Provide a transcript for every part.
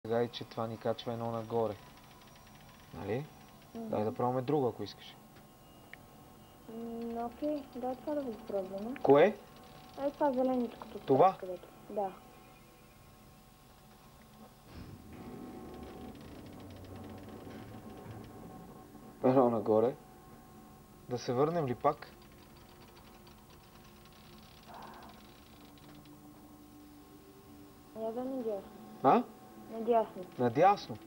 Сега и че това ни качва едно нагоре. Нали? Дай да пробваме друго, ако искаш. Окей, дай това да го пробваме. Кое? Ай, това зеленичкото. Това? Където. Да. Едно нагоре. Да се върнем ли пак? Я да надясно. А? Надясно. Надясно.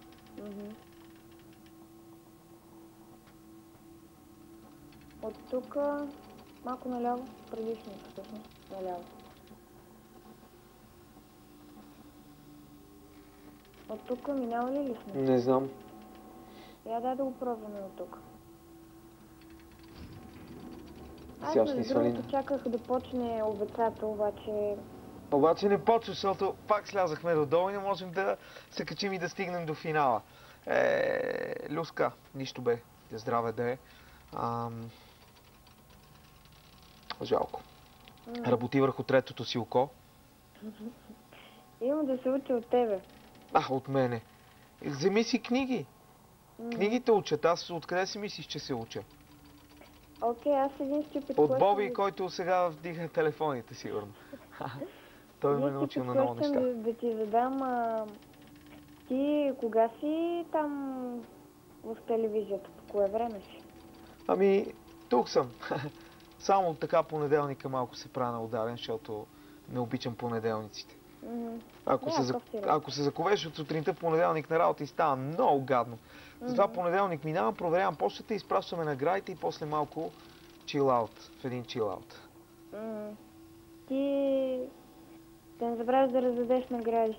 От тук малко наляво, предишното всъщност, наляво. От тук минава ли сме? Не знам. Я дай да го пробваме от тук. Сега Аз ще ни между свали. другото чаках да почне обецата, обаче... Обаче не почва, защото пак слязахме додолу и не можем да се качим и да стигнем до финала. Люска, нищо бе. Здраве да е. Жалко. Работи върху третото си око. Имам да се уча от тебе. От мене. Вземи си книги. Книгите учат. Аз откъде си мислиш, че се уча? Окей, аз един стюпид От Боби, който сега вдига телефоните, сигурно. Той ме е научил на много неща. Да ти задам, ти кога си там в телевизията? По кое време си? Тук съм. Само така понеделника малко се правя на ударен, защото не обичам понеделниците. Ако се заковеш от сутринта в понеделник на работа и става много гадно. Затова понеделник минавам, проверявам почтата, изпращаме наградите и после малко чилаут, в един чилаут. Ти да не забравяш да раздадеш награди.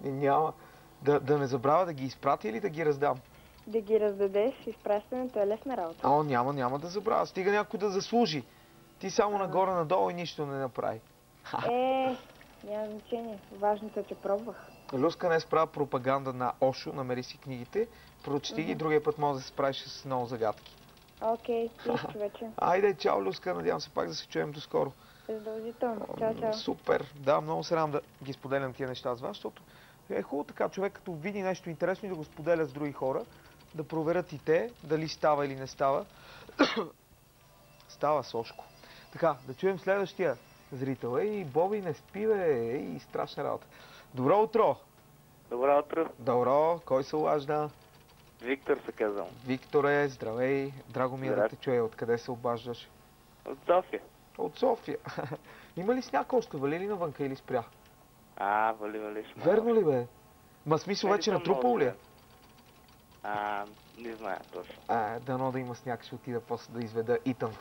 Няма. Да не забравя да ги изпратя или да ги раздам? Да ги раздадеш, изпращането е лесна работа. Няма да забравя. Стига някой да заслужи. Ти само нагоре-надолу и нищо не направи. Няма значение. Важното е, че пробвах. Люска днес правя пропаганда на Ошо, намери си книгите, прочети ги, другия път може да се справиш с много загадки. Окей, ти вече. Айде, чао, Люска, надявам се пак да се чуем доскоро. Задължително. Чао. Супер, да, много се радвам да ги споделям тия неща с вас, защото е хубаво така човек като види нещо интересно и да го споделя с други хора, да проверят и те, дали става или не става. Става, Сошко. Така, да чуем следващия зрител. Боби, не спи, бе, страшна работа. Добро утро! Добро утро! Добро, кой се обажда? Виктор се казвам. Викторе, здравей, драго ми е да те чуя. Откъде се обаждаш? От София. От София. Има ли сняг още? Вали ли навънка или спря? Вали. Верно ли, бе? Смисъл вече натрупал ли е? Не знае точно. Дано да има сняг, ще отида после да изведа Итан.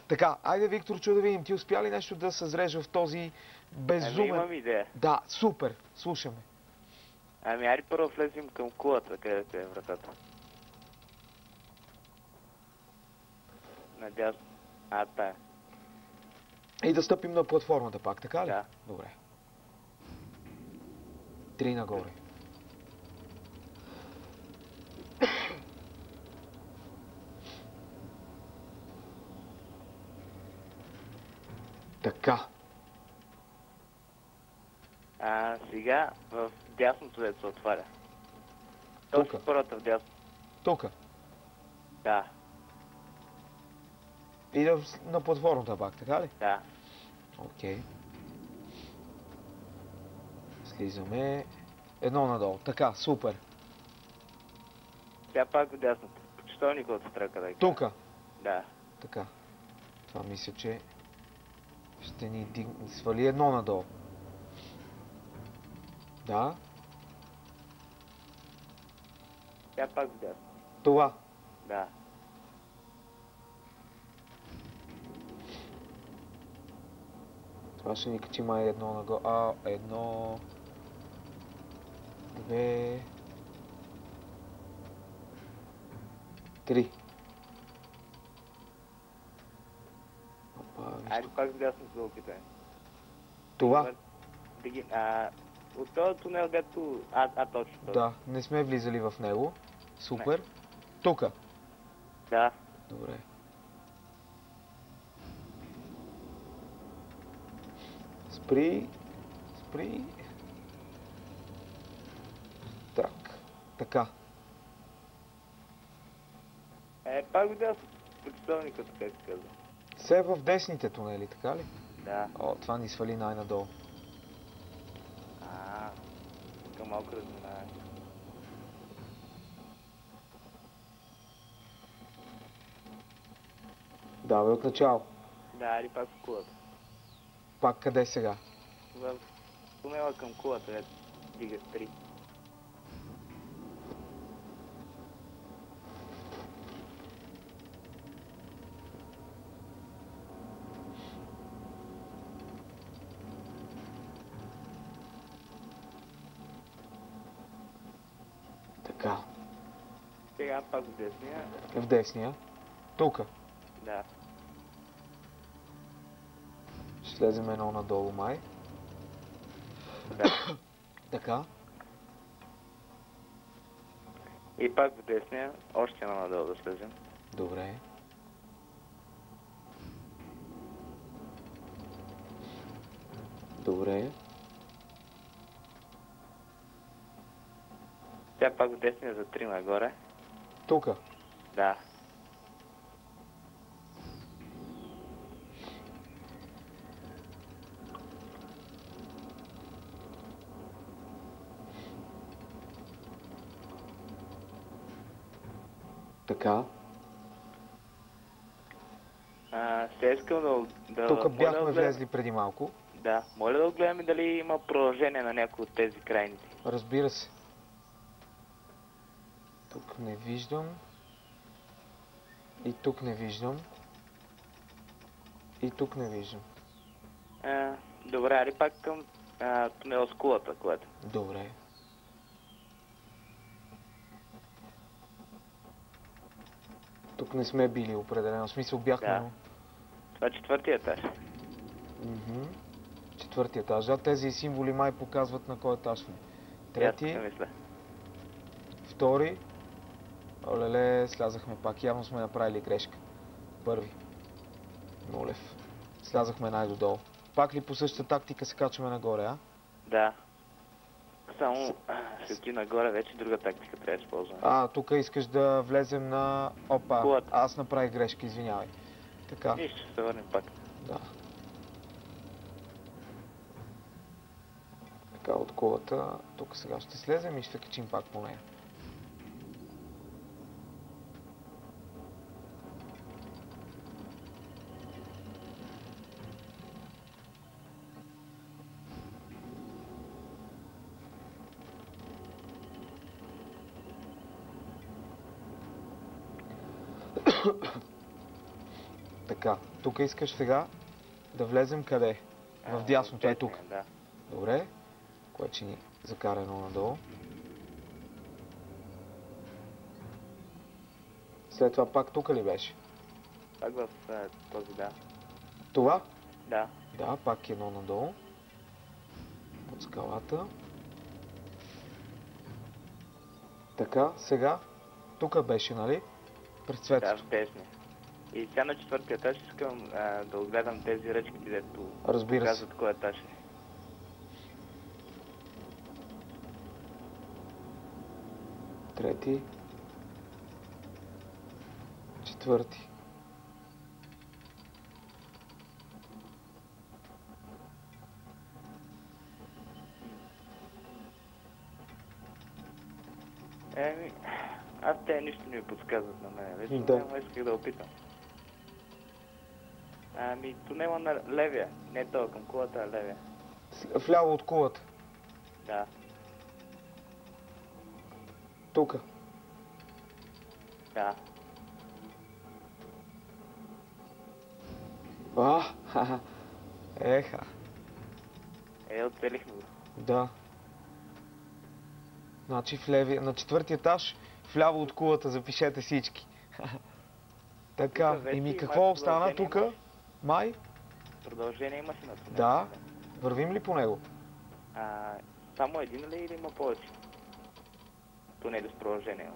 Така, айде, Виктор, да видим, ти успя ли нещо да съзрежа в този безумен... Имам идея. Да, супер, слушаме. Айде първо влезем към кулата, където е вратата. Надясно. Тая. И да стъпим на платформата пак, така ли? Да. Добре. 3 нагоре. Така. Сега в дясното дето се отваря. Тука. Първата в дясно. Тука. Да. И на платформата пак, така ли? Да. Окей. Слизаме. Едно надолу. Така, супер. Тя пак в дясното. Почтовник от страка да. Тука. Да. Така. Това мисля, че ще ни свали едно надолу. Да. Тя пак в дясно. Това. Да. Това ще ни качи май едно нагоре. Едно... 2... 3. Айде пак в дясно се опитаме. Това? От този тунел, дето... точно. Да, не сме влизали в него. Супер. Тука? Да. Добре. Спри. Така. Пак видя с председателника, така се казва. Все в десните тунели, така ли? Да. О, това ни свали най-надолу. Тук малко разминаване. Давай от начало. Да, или пак в кулата. Пак къде сега? В тунела към кулата, ето, дига 3. Така. Сега пак в десния. В десния. Тука. Да. Ще слезем едно надолу май. Да. Така. И пак в десния, още едно надолу да слезем. Добре. Добре. Тя пак в десния за 3 нагоре. Тука. Да. Така. Сега искам да... Тук бяхме влезли преди малко. Да. Моля да огледаме дали има продължение на някои от тези крайници. Разбира се. Тук не виждам. И тук не виждам. И тук не виждам. Добре, али пак към тунел с кулата, което. Добре. Тук не сме били определено. В смисъл бяхме... Да. Това е четвъртия етаж. Четвъртия етаж. Да, тези символи май показват на кой етаж сме. Трети. Мисля. Втори. Олеле, слязахме пак. Явно сме направили грешка. Първи. Нулев. Слязахме най-додолу. Пак ли по същата тактика се качваме нагоре, а? Да. Само ще ти нагоре, вече друга тактика трябва да използваме. Тук искаш да влезем на... Опа, Кулата. аз направих грешка, извинявай. Така. Нищо, ще се върнем пак. Да. Така, от кулата. Тук сега ще слезем и ще качим пак по нея. Така, тук искаш сега да влезем къде? В дясното, е тук. Да. Добре, което ще ни закара едно надолу. След това пак тук ли беше? Пак в този, да. Това? Да. Да, пак едно надолу. От скалата. Така, сега. Тук беше, нали? През цветото. Да, в десния. И сега на четвъртия етаж искам да огледам тези ръчки, където показват кой етаж е. Трети. Четвърти. Аз те нищо не ми подсказват на мен. Вече Да. няма исках да опитам. Тунела на левия. Не това към кулата, а левия. Вляво от кулата. Да. Тука. Да. Ха-ха. Еха. Оцелихме го. Да. Значи в левия, на четвъртия етаж, вляво от кулата, запишете всички. Така, какво остана тук? Май? Продължение имаш на тунела? Да. Вървим ли по него? Само един ли или има повече? Тунели с продължение.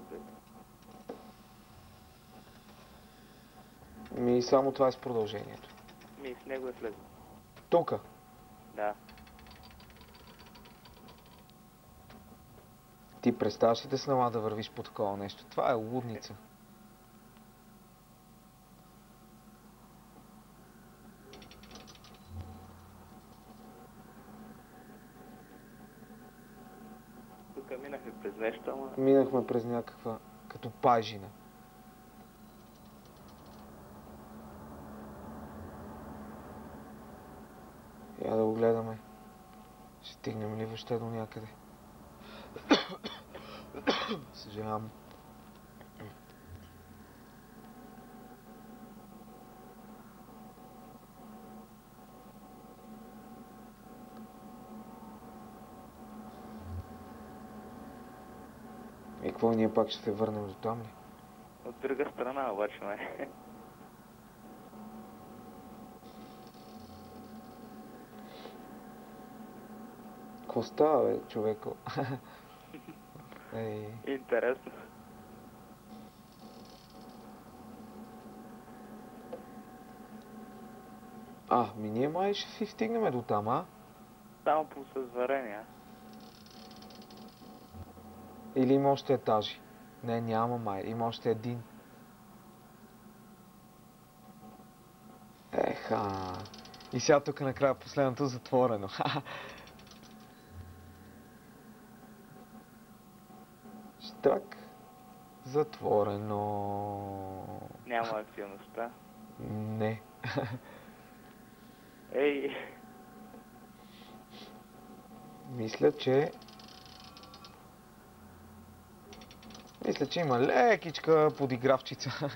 Само това е с продължението. С него е слезно. Тука? Да. Ти представяш ли да се налага да вървиш по такова нещо? Това е лудница. Тук минахме през нещо, ама... Минахме през някаква... като пажина. Я да го гледаме. Ще стигнем ли въобще до някъде? Съжалявам. И какво, ние пак ще се върнем до там ли? От друга страна обаче, май. Какво става, бе, човеко? Ей. Интересно. Ние май ще си стигнем до там, а? Само по съзварение. Или има още етажи? Не, няма май. Има още един. Еха. И сега тук накрая последното затворено. Штрак. Затворено. Няма активността. Не. Ей! Мисля, че има лекичка подигравчица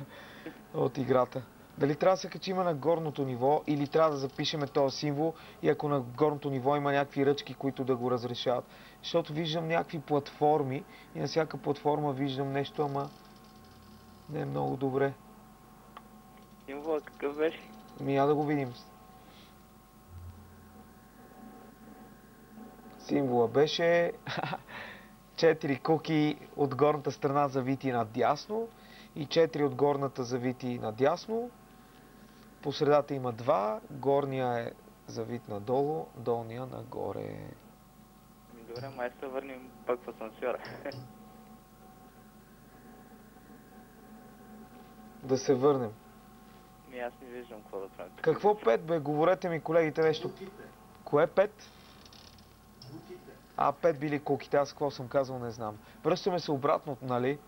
от играта. Дали трябва да се качим на горното ниво или трябва да запишеме този символ и ако на горното ниво има някакви ръчки, които да го разрешават. Защото виждам някакви платформи и на всяка платформа виждам нещо, ама не е много добре. Символа какъв беше? Я да го видим. Символа беше 4 куки от горната страна завити надясно и 4 от горната завити надясно. По средата има 2, горния е завит надолу, долния нагоре. Добре, май се върнем пак в асансьора. Да се върнем. Аз не виждам какво да правим. Какво 5, бе? Говорете ми, колегите, нещо. Кое 5? 5 били куките, аз какво съм казал, не знам. Връщаме се обратно, нали?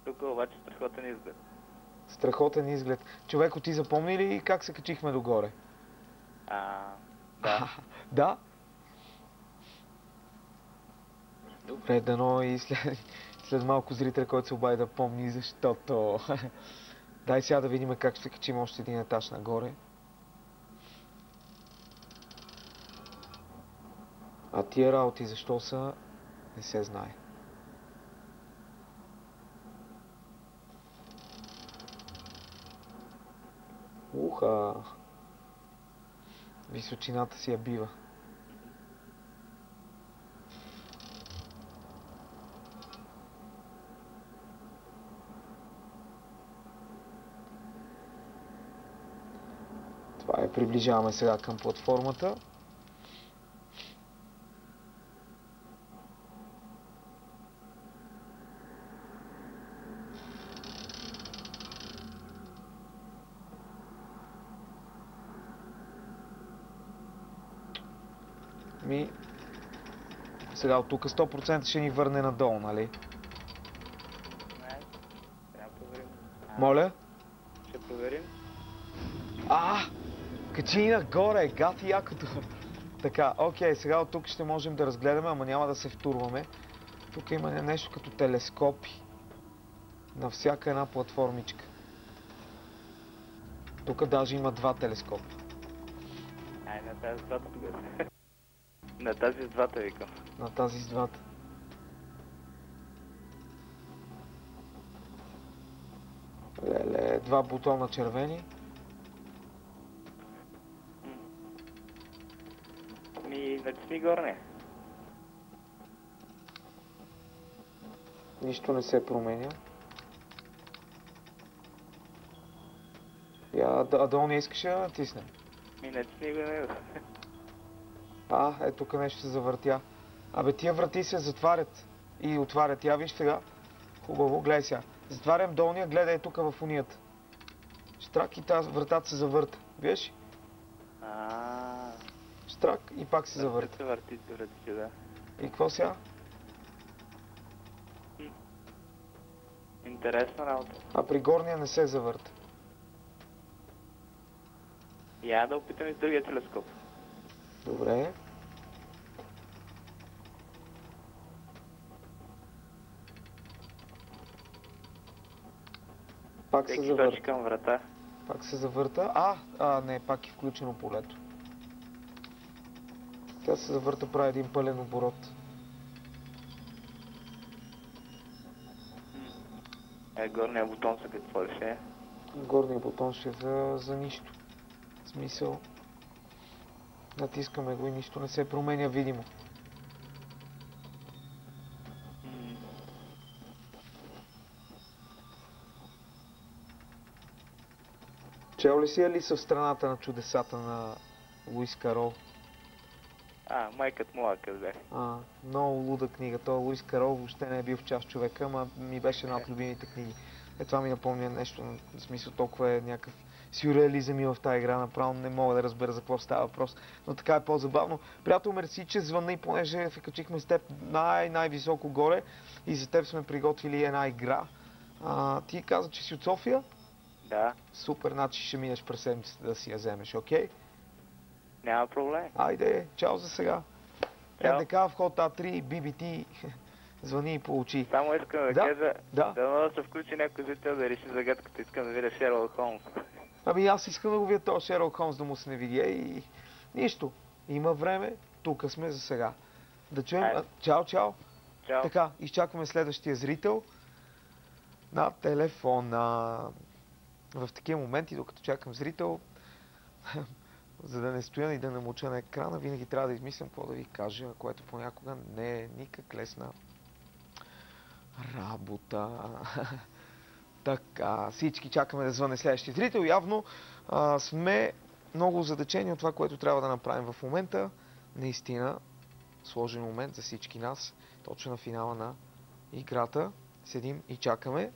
Тук обаче страхотен изглед. Страхотен изглед. Човеко, ти запомни ли как се качихме догоре? Да. Да? Добре, дано и след малко зрител, който се обади да помни, защото... Дай сега да видим как ще се качим още един етаж нагоре. А тия работи защо са, не се знае. Уха! Височината си я бива. Това е, приближаваме сега към платформата. Сега от тук 100% ще ни върне надолу, нали? Не, трябва да проверим. Моля? Ще проверим. Качи ни нагоре, гати якото. Така, окей, сега от тук ще можем да разгледаме, ама няма да се втурваме. Тук има нещо като телескопи. На всяка една платформичка. Тук даже има 2 телескопа. На тази с двата тогава. На тази с двата викам. На тази с двата. Леле, 2 бутона червени. Натисни горне. Нищо не се променя. Долу не искаш да натиснем. Натисни го него. Тук нещо се завъртя. Абе, тия врати се затварят и отварят. Я виж сега. Хубаво, гледай сега. Затварям долния, гледай тук в унията. Штрак и тази вратата се завърта. Виж? Штрак и пак се завърта. Въртите, да. И какво сега? Интересна работа. А при горния не се завърта. Я да опитам и с другия телескоп. Добре. Пак се завърта. Към врата. Пак се завърта. Не, пак е включено полето. Тя се завърта, прави един пълен оборот. Горния бутон за какво ли ще е? Горния бутон ще е за нищо. В смисъл. Натискаме го и нищо не се променя видимо. Чел ли си Алиса в страната на чудесата на Луис Карол? Майкът му бях. Много луда книга. Той Луис Карол въобще не е бил в час човека, ама ми беше една от любимите книги. Това ми напомня нещо, в смисъл толкова е някакъв сюрреализъм и в тази игра, направо не мога да разбера за какво става въпрос, но така е по-забавно. Приятел, мерси, че звънна и понеже качихме с теб най-високо горе и за теб сме приготвили една игра. Ти каза, че си от София? Да. Супер, значи ще минеш през седмицата да си я вземеш, окей? Няма проблем. Айде, чао за сега. НДК в ход А3, BBT, звъни и получи. Само искам да кажа, да се включи някой зрител да реши загадката, искам да видя Шерлок Холмс. Аз искам да го видя този Шерлок Холмс, да му се не видя и нищо. Има време, тук сме за сега. Да чуем, чао. Чао. Така, изчакваме следващия зрител на телефона. В такива моменти, докато чакам зрител, за да не стоя и да не мълча на екрана, винаги трябва да измислям какво да ви кажа, което понякога не е никак лесна работа. Така, всички чакаме да звъне следващия зрител. Явно сме много задачени от това, което трябва да направим в момента. Наистина, сложен момент за всички нас. Точно на финала на играта. Седим и чакаме,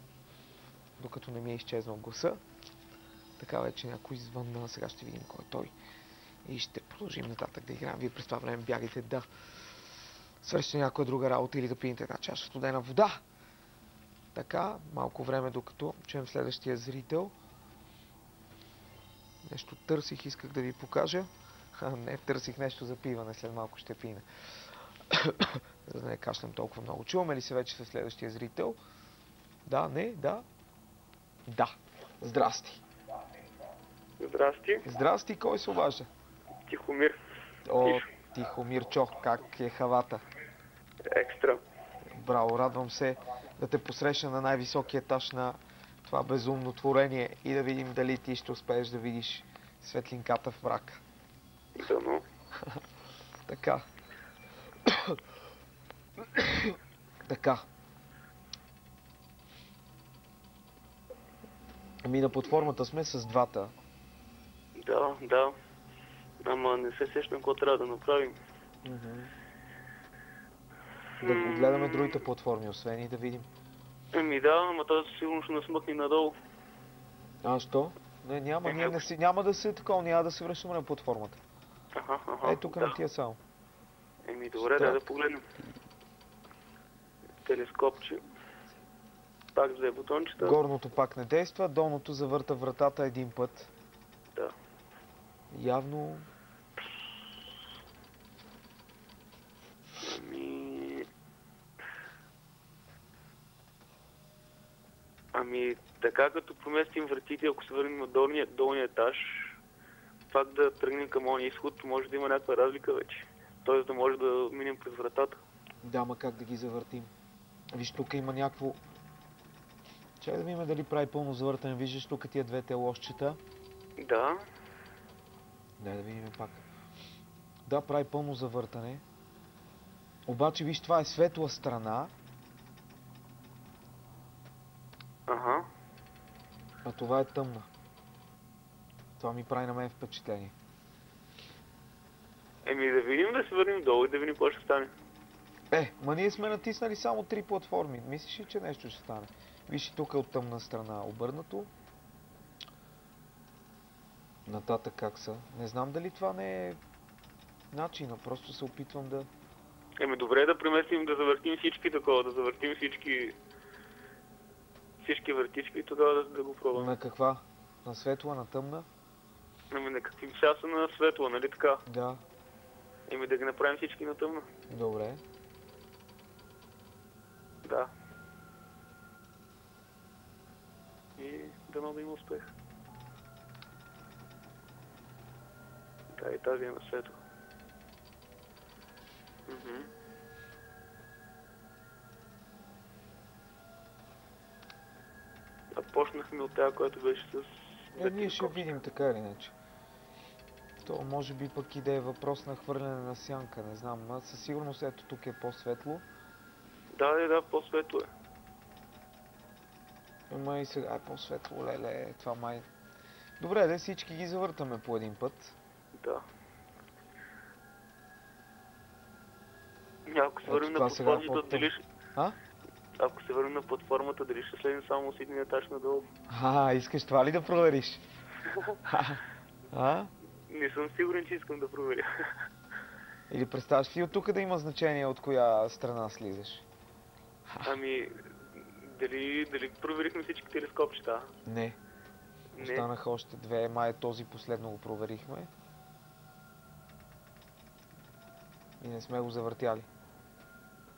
докато не ми е изчезнал гласа. Така вече някой звънна. Сега ще видим кой е той. И ще продължим нататък да играем. Вие през това време бягайте да свършите някоя друга работа или да пиете една чаша студена вода. Така, малко време докато чуем следващия зрител. Нещо търсих, исках да ви покажа. Не, търсих нещо за пиване, след малко ще пина. За да не кашлям толкова много. Чуваме ли се вече със следващия зрител? Да, не, да. Да. Здрасти. Здрасти. Здрасти, кой се обажда? Тихомир. Тихомир Чох, как е хавата? Екстра. Браво, радвам се да те посрещна на най-високия етаж на това безумно творение и да видим дали ти ще успееш да видиш светлинката в мрака. Дано. Така. Така. На платформата сме с двата. Да. Ама не се сещам какво трябва да направим. Да гледаме другите платформи, освен и да видим. Ама тази сигурно ще насмъкне надолу. Що? Не, няма. Няма да се такова, няма да се връщаме на платформата. Тук на тия само. Добре, да погледнем. Телескопче. Пак с две бутончета. Горното пак не действа, долното завърта вратата един път. Да. Явно... Така като поместим вратите, ако се върнем от долния етаж, пак да тръгнем към ония изход, може да има някаква разлика вече. Тоест да може да минем през вратата. Да, ма как да ги завъртим? Виж, тук има някакво... Чакай да видим дали прави пълно завъртане. Виждаш тук тия двете лошчета? Да. Дай да видим пак. Да, прави пълно завъртане. Обаче, виж, това е светла страна. А това е тъмна. Това ми прави на мен впечатление. Да видим, да се върнем долу и да видим какво ще стане. Ма ние сме натиснали само 3 платформи. Мислиш ли, че нещо ще стане? Виж и тук от тъмна страна обърнато. Нататък как са. Не знам дали това не е начина, просто се опитвам да... Добре да преместим, да завъртим всички такова, да завъртим всички въртички и тогава да го пробваме. На каква? На светла, на тъмна? На какви часа на светла, нали така? Да. Да ги направим всички на тъмна. Добре. Да. И дано да има успех. Да, и тази е на светло. Почнахме от тази, която беше с... Ние ще видим така или иначе. То може би пък и да е въпрос на хвърляне на сянка, не знам. Със сигурност ето тук е по-светло. Да, по-светло е. Ама и сега е по-светло, леле, това май... Добре, да всички ги завъртаме по един път. Да. Ако се върнем на платформата, дали ще... Ако се върнем на платформата, дали ще следим само с един етаж надолу? Искаш това ли да провериш? Не съм сигурен, че искам да проверя. Или представяш ли от тук да има значение от коя страна слизаш? Дали проверихме всички телескопчета? Не. Останаха още 2, май този последно го проверихме. И не сме го завъртяли.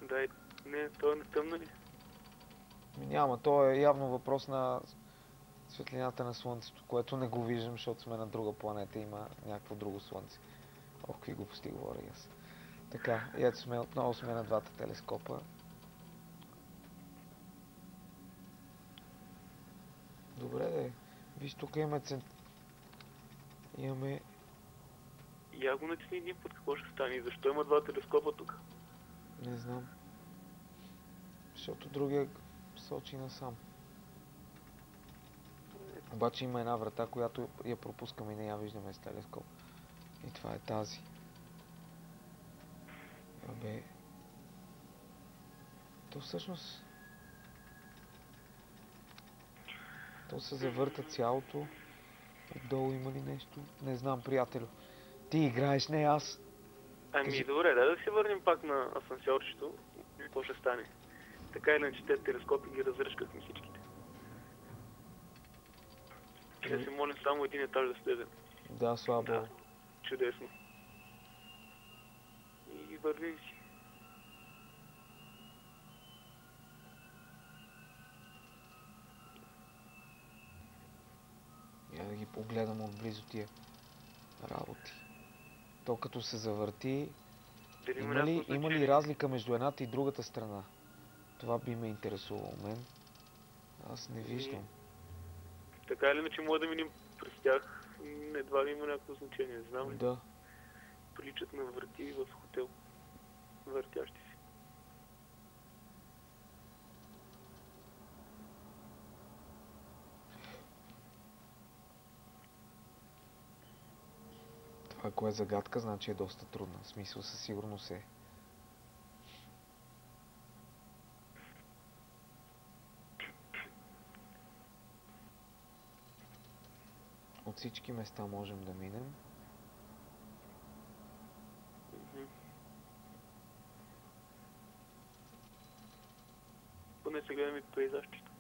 Да, не, то е не тъмно ли? Няма, то е явно въпрос на светлината на Слънцето, което не го виждам, защото сме на друга планета, има някакво друго Слънце. Какви глупости говоря аз. Така, и ето отново сме на двата телескопа. Добре, виж, тук имаме... Я го натисни един път, какво ще стане? Защо има два телескопа тук? Не знам. Защото другия сочи насам. Обаче има една врата, която я пропускаме и не я виждаме с телескоп. И това е тази. То всъщност... То се завърта цялото. Отдолу има ли нещо? Не знам, приятелю. Ти играеш, не аз. Добре, да се върнем пак на асансьорчето. Какво ще стане? Така или иначе, тези телескопи ги разръшкахме всичките. Да се молим само един етаж да слезем. Да, слабо. Да, чудесно. И вървим си. Я да ги погледам отблизо тия работи. То като се завърти, има ли разлика между едната и другата страна? Това би ме интересувало мен. Аз не виждам. Така или иначе може да минем през тях, едва ли има някакво значение, знам ли? Да. Приличат на врати в хотел. Въртящи си. Това, ако е загадка, значи е доста трудна. В смисъл със сигурност е. От всички места можем да минем. Поне сега ми пейзажчето.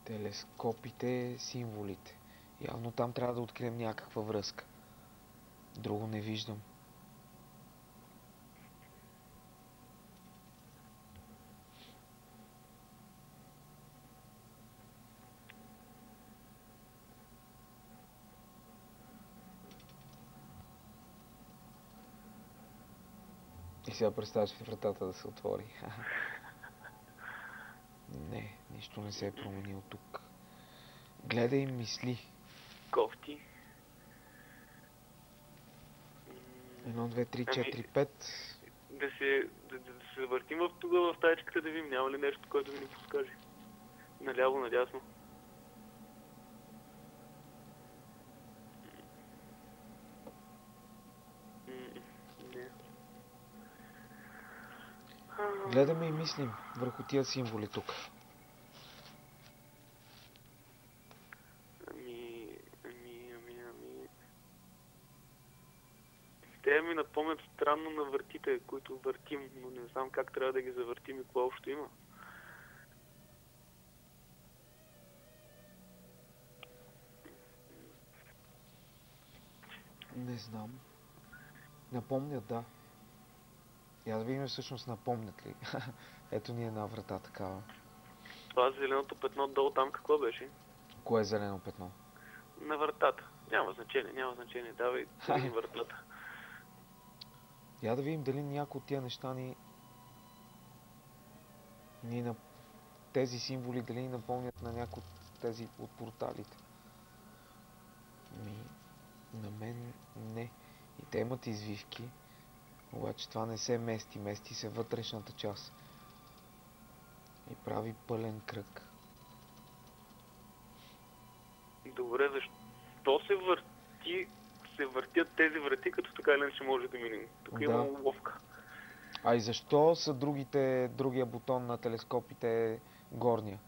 Телескопите, символите. Явно там трябва да открием някаква връзка. Друго не виждам. И сега представяш ли вратата да се отвори? Не, нищо не се е променило тук. Гледай и мисли. Кофти. 1, 2, 3, 4, 5. Да се въртим в таечката да видим, няма ли нещо, което ми ни подскаже. Наляво, надясно. Гледаме и мислим върху тия символи тук. Ами... Те ми напомнят странно на въртите, които въртим, но не знам как трябва да ги завъртим и какво общо има. Не знам. Напомнят, да. Я да видим всъщност напомнят ли. Ето ни една врата такава. Това зеленото петно долу там какво беше? Кое е зелено петно? На вратата. Няма значение. Давай вратата. Я да видим дали някои от тия неща ни на тези символи, дали ни напомнят на някои от тези от порталите. На мен не. И те имат извивки, обаче това не се мести се вътрешната част. И прави пълен кръг. Добре, защо се въртят тези врати, като така или иначе може да минем? Тук има ловка. А и защо са другия бутон на телескопите горния,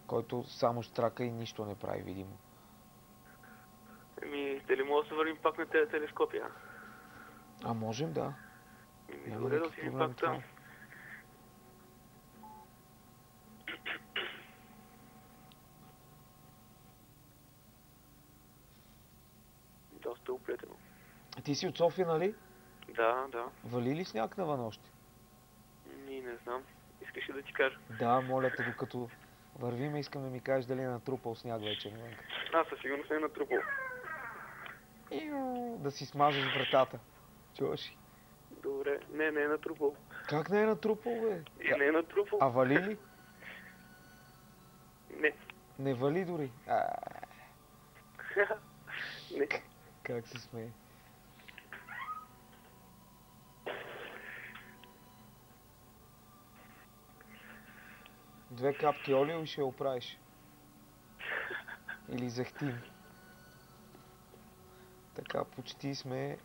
който само штрака и нищо не прави видимо? Дали може да се върнем пак на тези телескопи, а? А можем, да. Добре, да отидем пак там. Доста оплетено. Ти си от София, нали? Да. Вали ли сняг на нощи? Не знам. Искаш ли да ти кажа? Да, моля те, докато вървиме, искам да ми кажеш дали е натрупал сняг вече. Със сигурност не е натрупал. Да си смажеш вратата. Чуваш ли? Добре. Не е натрупал. Как не е натрупал, бе? Не е натрупал. А вали ли? Не. Не вали дори? Не. Как се смее? Две капки олио и ще я оправиш. Или захтин. Така, почти сме.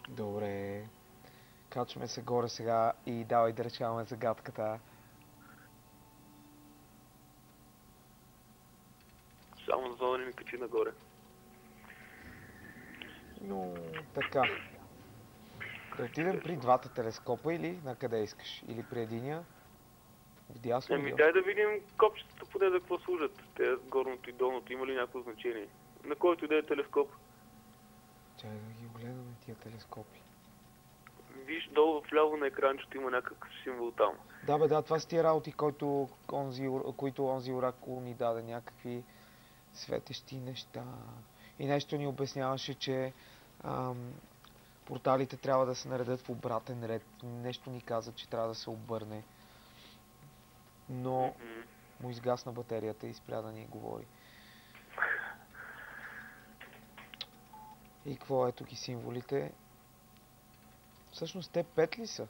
Добре. Качваме се горе сега и давай да решаваме загадката. Само за да не ми качи нагоре. Но така. Да отидем при двата телескопа или на къде искаш? Или при единия? Вдясно? Дай да видим копчетата поне за какво служат. Те горното и долното има ли някакво значение? На който и да е телескоп. Чай да ги огледаме тия телескопи. Виж долу вляво на екранчето има някакъв символ там. Да, това са тия работи, които онзи оракул ни даде, някакви светещи неща. И нещо ни обясняваше, че порталите трябва да се наредят в обратен ред. Нещо ни каза, че трябва да се обърне. Но му изгасна батерията и спря да ни говори. И какво е тук и символите? Всъщност те 5 ли са?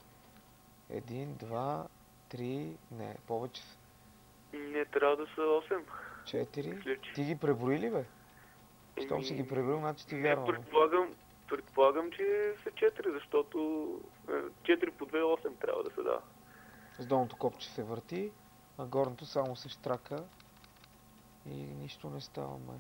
1, 2, 3, не, повече са. Не, трябва да са 8. 4? Ти ги преброи ли, бе? Щом си ги преброил, значи ти вярвам. Предполагам, че са 4, защото 4 по 2 8 трябва да се дава. С долното копче се върти, а горното само се штрака и нищо не става, май.